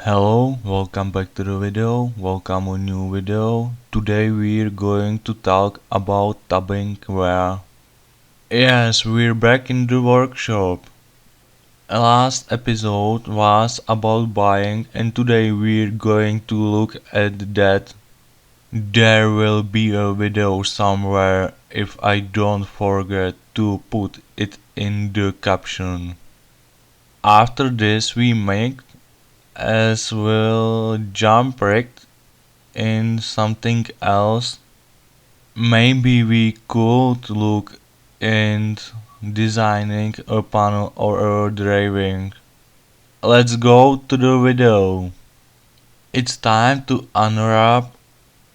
Hello, welcome back to the video, welcome a new video. Today we're going to talk about tabbing wear. Yes, we're back in the workshop. Last episode was about buying and today we're going to look at that. There will be a video somewhere if I don't forget to put it in the caption. After this we make as well jump right in something else. Maybe we could look into designing a panel or a drawing. Let's go to the video. It's time to unwrap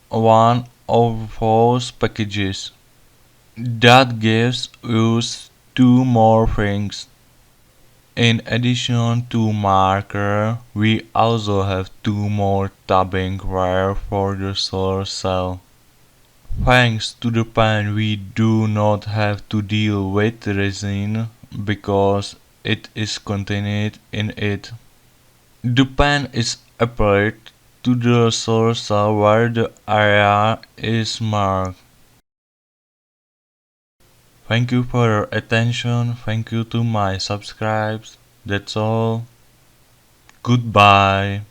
one of those packages. That gives us two more things. In addition to marker, we also have two more tabbing wire for the solar cell. Thanks to the pen we do not have to deal with resin because it is contained in it. The pen is applied to the solar cell where the area is marked. Thank you for your attention, thank you to my subscribers, that's all. Goodbye.